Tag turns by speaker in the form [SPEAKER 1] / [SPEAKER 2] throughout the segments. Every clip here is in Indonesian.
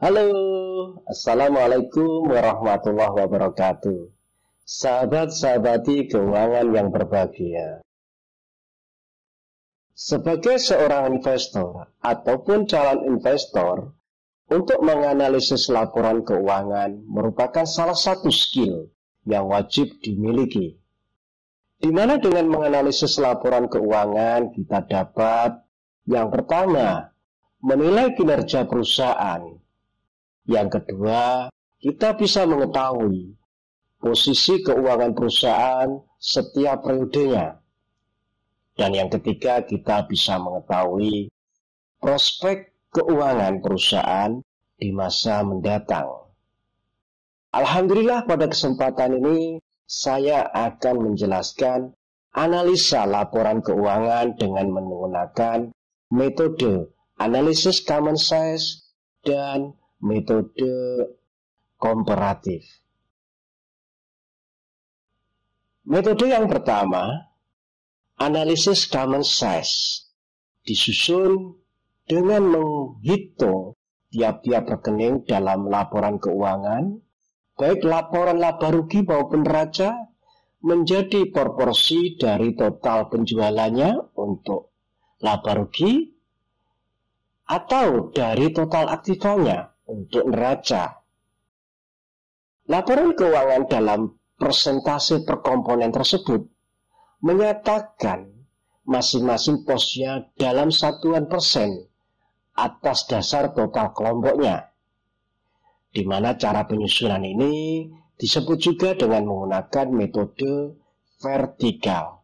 [SPEAKER 1] Halo, Assalamualaikum warahmatullahi wabarakatuh. Sahabat-sahabati keuangan yang berbahagia. Sebagai seorang investor ataupun calon investor, untuk menganalisis laporan keuangan merupakan salah satu skill yang wajib dimiliki. Di mana dengan menganalisis laporan keuangan kita dapat yang pertama, menilai kinerja perusahaan. Yang kedua, kita bisa mengetahui posisi keuangan perusahaan setiap periodenya. Dan yang ketiga, kita bisa mengetahui prospek keuangan perusahaan di masa mendatang. Alhamdulillah, pada kesempatan ini saya akan menjelaskan analisa laporan keuangan dengan menggunakan metode analisis common size dan metode komparatif. Metode yang pertama, analisis common size, disusun dengan menghitung tiap-tiap rekening dalam laporan keuangan, baik laporan laba rugi maupun neraca, menjadi proporsi dari total penjualannya untuk laba rugi, atau dari total aktifanya untuk neraca. Laporan keuangan dalam persentase per komponen tersebut menyatakan masing-masing posnya dalam satuan persen atas dasar total kelompoknya, di mana cara penyusunan ini disebut juga dengan menggunakan metode vertikal.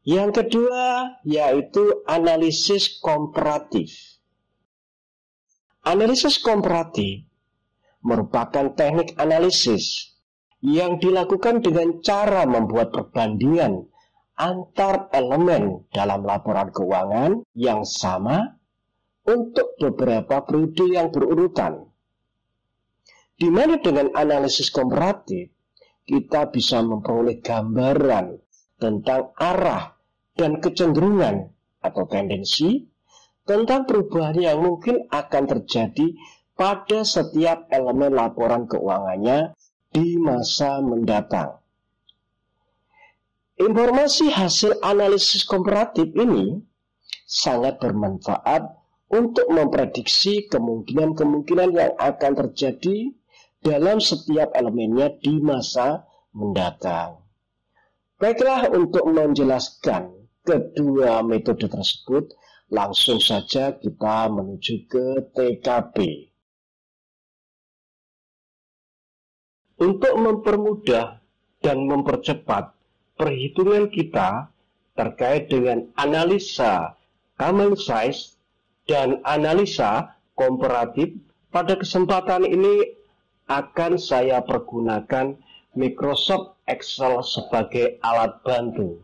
[SPEAKER 1] Yang kedua yaitu analisis komparatif. Analisis komparatif merupakan teknik analisis yang dilakukan dengan cara membuat perbandingan antar elemen dalam laporan keuangan yang sama untuk beberapa periode yang berurutan. Di mana dengan analisis komparatif kita bisa memperoleh gambaran tentang arah dan kecenderungan atau tendensi tentang perubahan yang mungkin akan terjadi pada setiap elemen laporan keuangannya di masa mendatang. Informasi hasil analisis komparatif ini sangat bermanfaat untuk memprediksi kemungkinan-kemungkinan yang akan terjadi dalam setiap elemennya di masa mendatang. Baiklah, untuk menjelaskan kedua metode tersebut, langsung saja kita menuju ke TKP. Untuk mempermudah dan mempercepat perhitungan kita terkait dengan analisa common size dan analisa komparatif, pada kesempatan ini akan saya pergunakan Microsoft Excel sebagai alat bantu.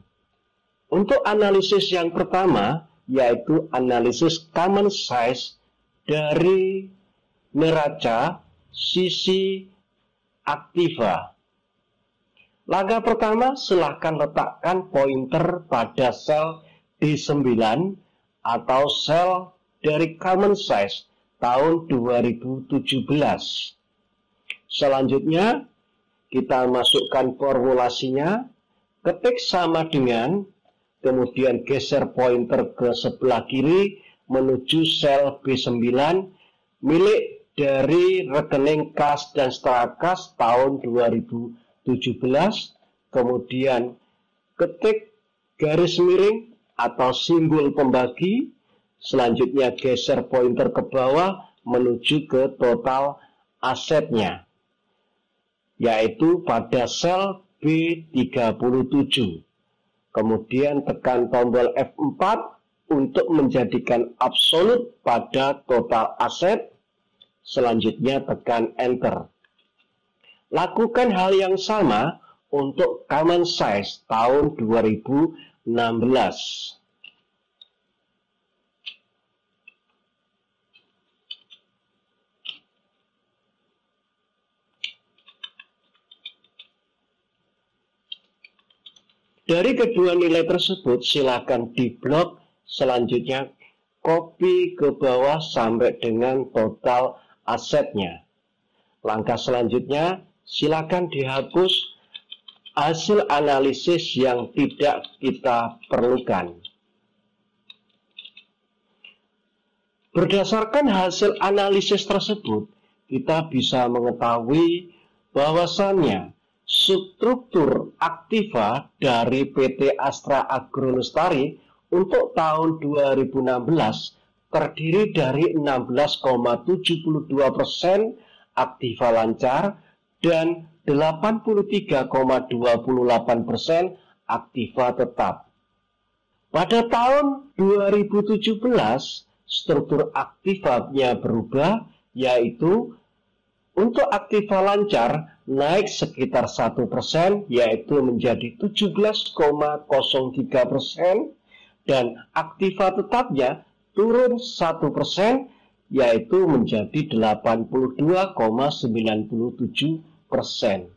[SPEAKER 1] Untuk analisis yang pertama, yaitu analisis common size dari neraca sisi aktiva. Langkah pertama, silakan letakkan pointer pada sel D9 atau sel dari common size tahun 2017. Selanjutnya, kita masukkan formulasinya, ketik sama dengan, kemudian geser pointer ke sebelah kiri menuju sel B9 milik dari rekening kas dan setara kas tahun 2017, kemudian ketik garis miring atau simbol pembagi, selanjutnya geser pointer ke bawah menuju ke total asetnya, yaitu pada sel B37. Kemudian tekan tombol F4 untuk menjadikan absolut pada total aset. Selanjutnya tekan Enter. Lakukan hal yang sama untuk common size tahun 2016. Dari kedua nilai tersebut silakan diblok. Selanjutnya copy ke bawah sampai dengan total asetnya. Langkah selanjutnya, silakan dihapus hasil analisis yang tidak kita perlukan. Berdasarkan hasil analisis tersebut, kita bisa mengetahui bahwasannya struktur aktiva dari PT Astra Agronestari untuk tahun 2016 terdiri dari 16,72% aktiva lancar dan 83,28% aktiva tetap. Pada tahun 2017, struktur aktivanya berubah, yaitu untuk aktiva lancar naik sekitar 1%, yaitu menjadi 17,03%, dan aktiva tetapnya turun 1%, yaitu menjadi 82,97%.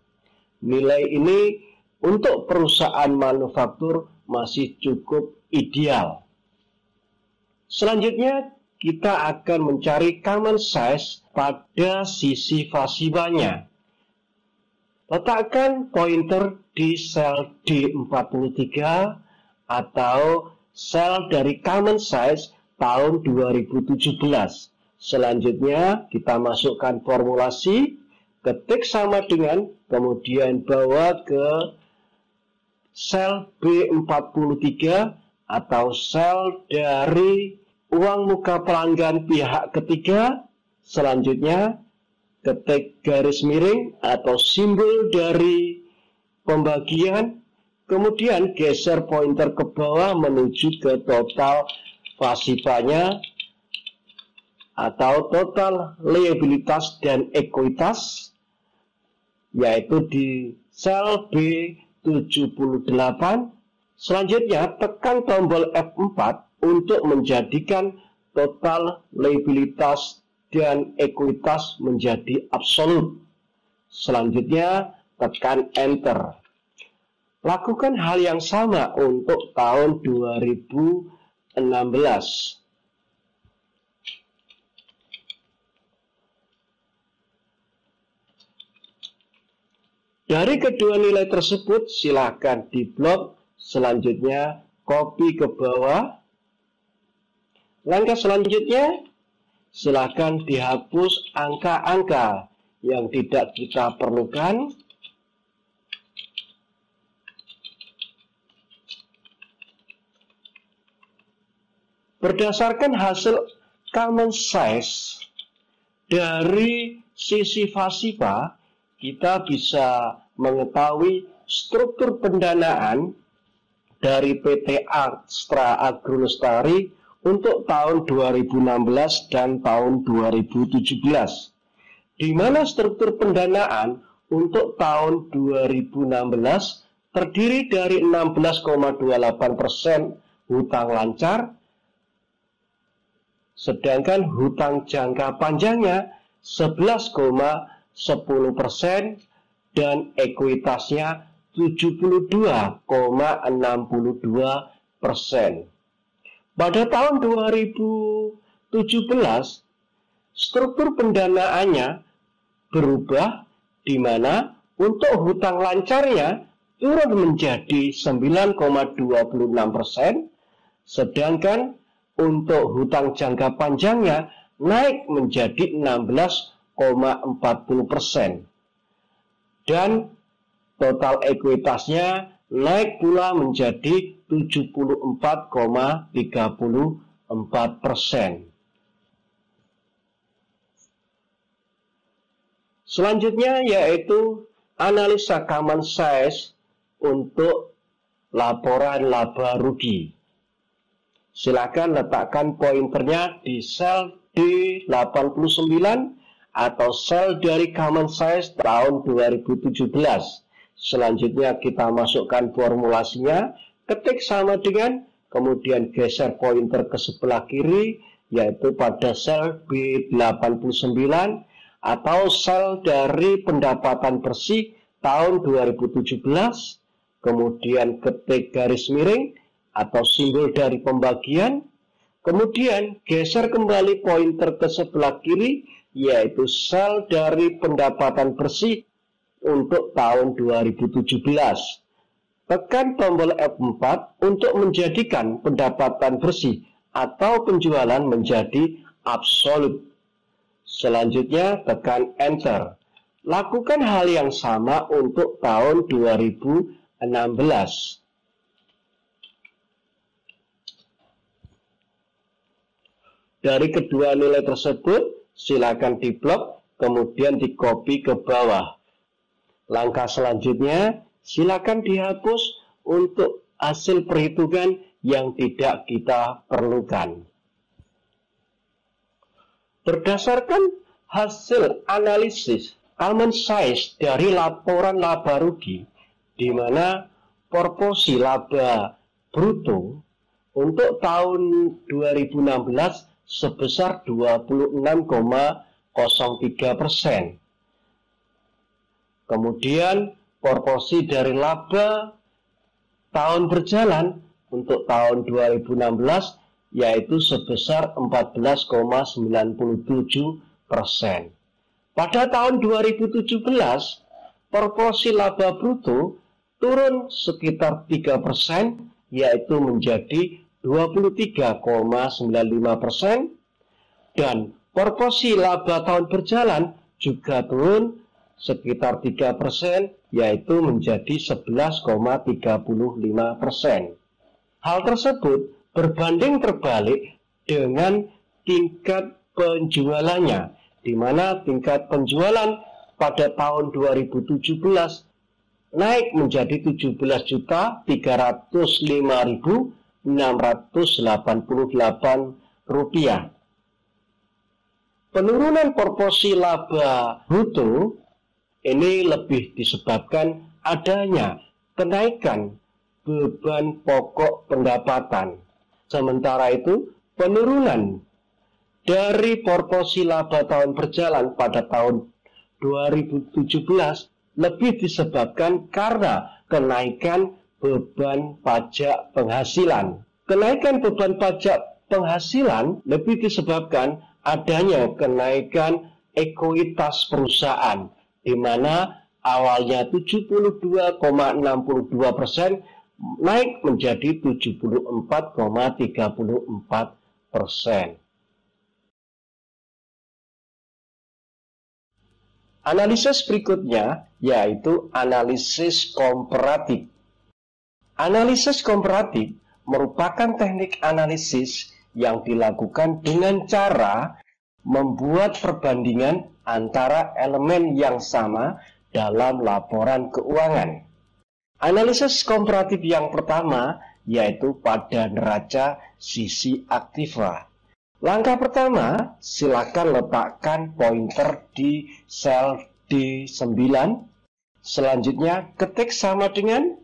[SPEAKER 1] Nilai ini untuk perusahaan manufaktur masih cukup ideal. Selanjutnya, kita akan mencari common size pada sisi pasifanya. Letakkan pointer di sel D43 atau sel dari common size tahun 2017. Selanjutnya, kita masukkan formulasi, ketik sama dengan, kemudian bawa ke sel B43 atau sel dari uang muka pelanggan pihak ketiga. Selanjutnya, ketik garis miring atau simbol dari pembagian, kemudian geser pointer ke bawah menuju ke total pasifanya atau total liabilitas dan ekuitas, yaitu di sel B78. Selanjutnya, tekan tombol F4 untuk menjadikan total liabilitas dan ekuitas menjadi absolut. Selanjutnya, tekan Enter. Lakukan hal yang sama untuk tahun 2016. Dari kedua nilai tersebut, silakan diblok. Selanjutnya, copy ke bawah. Langkah selanjutnya, silakan dihapus angka-angka yang tidak kita perlukan. Berdasarkan hasil common size dari sisi pasifa, kita bisa mengetahui struktur pendanaan dari PT Astra Agronestari untuk tahun 2016 dan tahun 2017. Di mana struktur pendanaan untuk tahun 2016 terdiri dari 16,28% hutang lancar, sedangkan hutang jangka panjangnya 11,10% dan ekuitasnya 72,62%. Pada tahun 2017, struktur pendanaannya berubah, di mana untuk hutang lancarnya turun menjadi 9,26%, sedangkan untuk hutang jangka panjangnya naik menjadi 16,40%. Dan total ekuitasnya naik pula menjadi 74,34%. Selanjutnya yaitu analisa common size untuk laporan laba rugi. Silakan letakkan pointernya di sel D89 atau sel dari common size tahun 2017. Selanjutnya kita masukkan formulasinya, ketik sama dengan, kemudian geser pointer ke sebelah kiri, yaitu pada sel B89 atau sel dari pendapatan bersih tahun 2017, kemudian ketik garis miring atau simbol dari pembagian, Kemudian geser kembali pointer ke sebelah kiri, yaitu sel dari pendapatan bersih untuk tahun 2017. Tekan tombol F4 untuk menjadikan pendapatan bersih atau penjualan menjadi absolut. Selanjutnya tekan Enter. Lakukan hal yang sama untuk tahun 2016. Dari kedua nilai tersebut, silakan diblok, kemudian di-copy ke bawah. Langkah selanjutnya, silakan dihapus untuk hasil perhitungan yang tidak kita perlukan. Berdasarkan hasil analisis common size dari laporan laba rugi, di mana proporsi laba bruto untuk tahun 2016 sebesar 26,03%. Kemudian proporsi dari laba tahun berjalan untuk tahun 2016 yaitu sebesar 14,97%. Pada tahun 2017, proporsi laba bruto turun sekitar 3%, yaitu menjadi 23,95%, dan proporsi laba tahun berjalan juga turun sekitar 3%, yaitu menjadi 11,35%. Hal tersebut berbanding terbalik dengan tingkat penjualannya, di mana tingkat penjualan pada tahun 2017 naik menjadi 17.305.688 rupiah. Penurunan proporsi laba bruto ini lebih disebabkan adanya kenaikan beban pokok pendapatan. Sementara itu, penurunan dari proporsi laba tahun berjalan pada tahun 2017 lebih disebabkan karena kenaikan beban pajak penghasilan. Kenaikan beban pajak penghasilan lebih disebabkan adanya kenaikan ekuitas perusahaan, di mana awalnya 72,62% naik menjadi 74,34%. Analisis berikutnya yaitu analisis komparatif. Analisis komparatif merupakan teknik analisis yang dilakukan dengan cara membuat perbandingan antara elemen yang sama dalam laporan keuangan. Analisis komparatif yang pertama yaitu pada neraca sisi aktiva. Langkah pertama, silakan letakkan pointer di sel D9. Selanjutnya ketik sama dengan.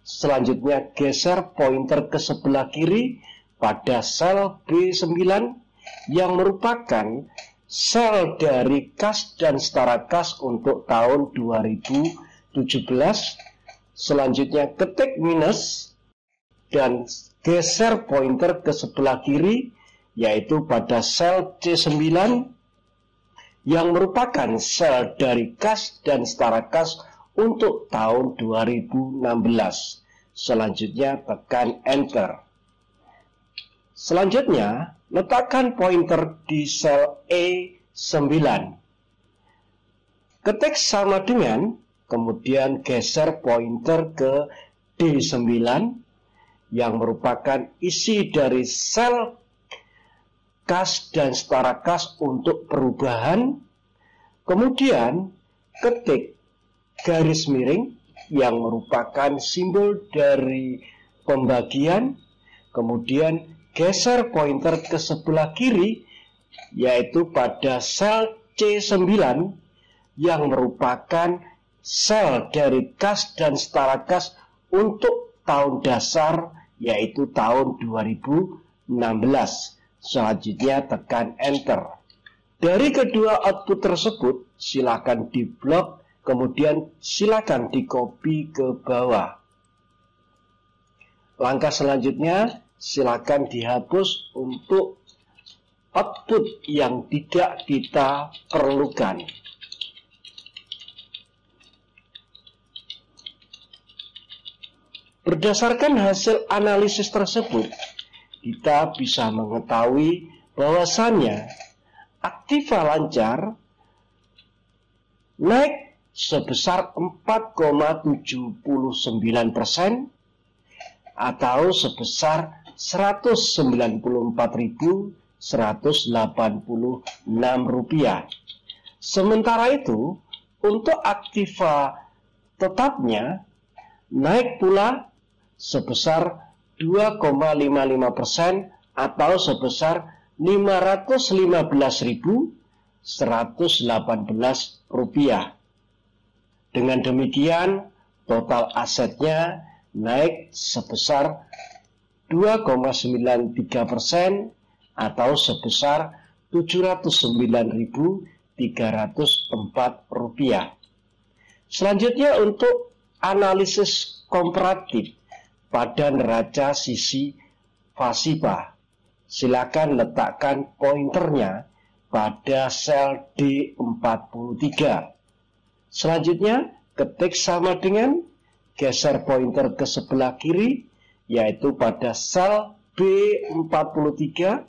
[SPEAKER 1] Selanjutnya geser pointer ke sebelah kiri pada sel B9 yang merupakan sel dari kas dan setara kas untuk tahun 2017. Selanjutnya ketik minus dan geser pointer ke sebelah kiri yaitu pada sel C9 yang merupakan sel dari kas dan setara kas untuk tahun 2016. Selanjutnya tekan Enter. Selanjutnya letakkan pointer di sel E9. Ketik sama dengan, kemudian geser pointer ke D9 yang merupakan isi dari sel kas dan setara kas untuk perubahan. Kemudian ketik garis miring yang merupakan simbol dari pembagian. Kemudian geser pointer ke sebelah kiri yaitu pada sel C9 yang merupakan sel dari kas dan setara kas untuk tahun dasar yaitu tahun 2016. Selanjutnya tekan Enter. Dari kedua output tersebut silakan diblok, kemudian silakan di-copy ke bawah. Langkah selanjutnya silakan dihapus untuk output yang tidak kita perlukan. Berdasarkan hasil analisis tersebut, kita bisa mengetahui bahwasannya aktiva lancar naik sebesar 4,79% atau sebesar Rp194.186. Sementara itu, untuk aktiva tetapnya naik pula sebesar 2,55% atau sebesar Rp515.118. Dengan demikian, total asetnya naik sebesar 2,93% atau sebesar Rp709.304. Selanjutnya untuk analisis komparatif pada neraca sisi pasifa, silakan letakkan pointernya pada sel D43. Selanjutnya ketik sama dengan, geser pointer ke sebelah kiri, yaitu pada sel B43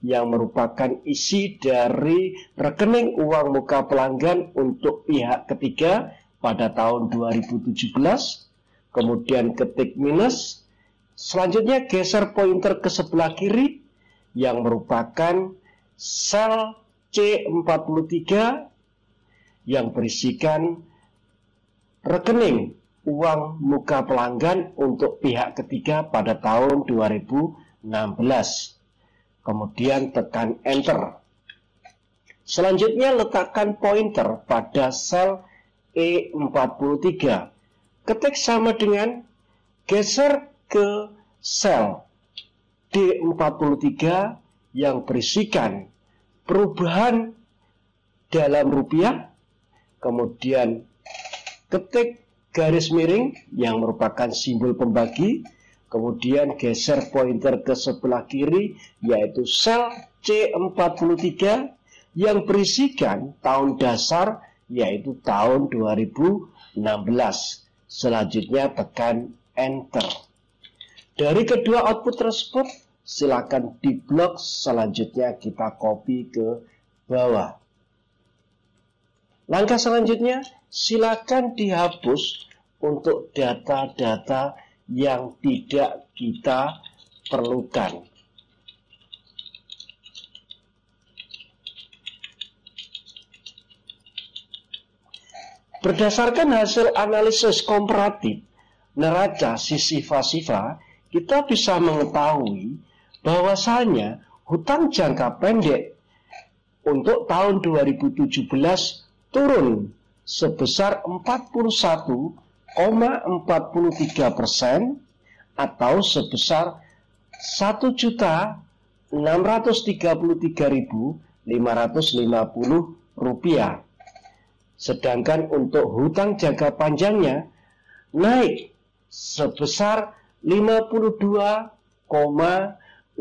[SPEAKER 1] yang merupakan isi dari rekening uang muka pelanggan untuk pihak ketiga pada tahun 2017. Kemudian ketik minus. Selanjutnya geser pointer ke sebelah kiri yang merupakan sel C43 yang berisikan rekening uang muka pelanggan untuk pihak ketiga pada tahun 2016. Kemudian tekan enter. Selanjutnya letakkan pointer pada sel E43. Ketik sama dengan, geser ke sel D43 yang berisikan perubahan dalam rupiah. Kemudian ketik garis miring yang merupakan simbol pembagi. Kemudian geser pointer ke sebelah kiri, yaitu sel C43 yang berisikan tahun dasar, yaitu tahun 2016. Selanjutnya tekan enter. Dari kedua output tersebut, silakan diblok. Selanjutnya kita copy ke bawah. Langkah selanjutnya, silakan dihapus untuk data-data yang tidak kita perlukan. Berdasarkan hasil analisis komparatif neraca sisi pasifa, kita bisa mengetahui bahwasanya hutang jangka pendek untuk tahun 2017 turun sebesar 41,43% atau sebesar Rp1.633.550. Sedangkan untuk hutang jangka panjangnya naik sebesar 52,05%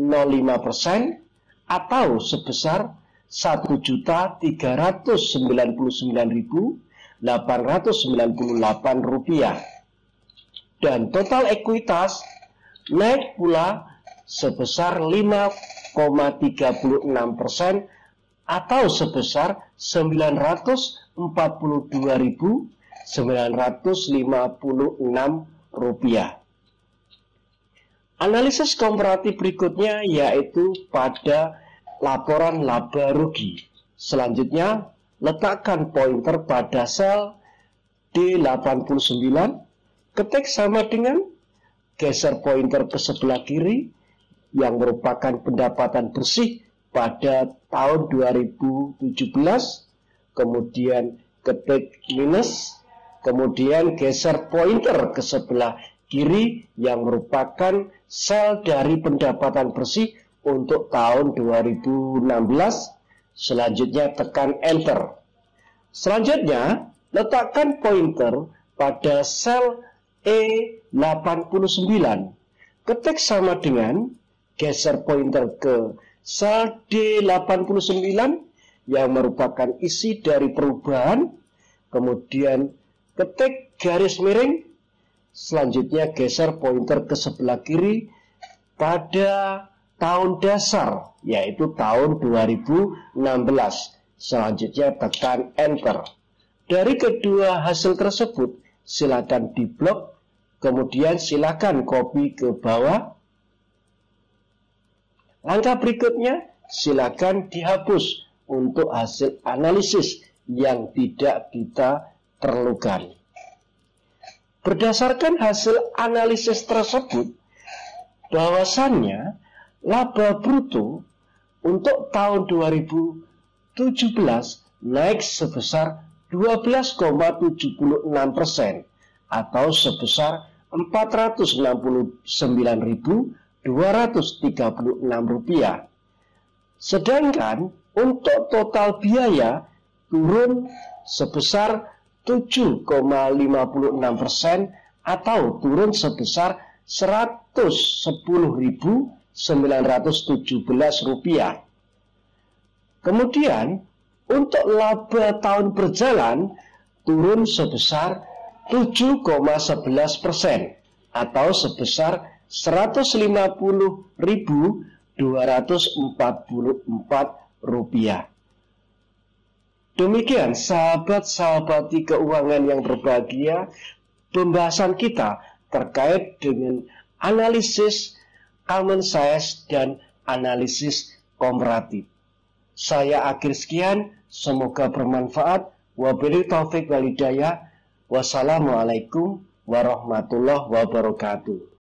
[SPEAKER 1] atau sebesar Rp1.399.898. Dan total ekuitas naik pula sebesar 5,36% atau sebesar Rp942.956. Analisis komparatif berikutnya yaitu pada laporan laba rugi. Selanjutnya, letakkan pointer pada sel D89, ketik sama dengan, geser pointer ke sebelah kiri yang merupakan pendapatan bersih pada tahun 2017, kemudian ketik minus, kemudian geser pointer ke sebelah kiri yang merupakan sel dari pendapatan bersih untuk tahun 2016. Selanjutnya tekan enter. Selanjutnya letakkan pointer pada sel E89, ketik sama dengan, geser pointer ke sel D89 yang merupakan isi dari perubahan, kemudian ketik garis miring, selanjutnya geser pointer ke sebelah kiri pada tahun dasar, yaitu tahun 2016. Selanjutnya tekan enter. Dari kedua hasil tersebut, silakan diblok, kemudian silakan copy ke bawah. Langkah berikutnya, silakan dihapus untuk hasil analisis yang tidak kita perlukan. Berdasarkan hasil analisis tersebut, bahwasannya laba bruto untuk tahun 2017 naik sebesar 12,76% atau sebesar Rp469.236. Sedangkan untuk total biaya turun sebesar 7,56% atau turun sebesar Rp110.917. Kemudian untuk laba tahun berjalan turun sebesar 7,11% atau sebesar Rp150.244. Demikian sahabat-sahabati keuangan yang berbahagia, pembahasan kita terkait dengan analisis common size dan analisis komparatif. Saya akhir sekian, semoga bermanfaat. Wabillahi taufiq wal hidayah. Wassalamualaikum warahmatullahi wabarakatuh.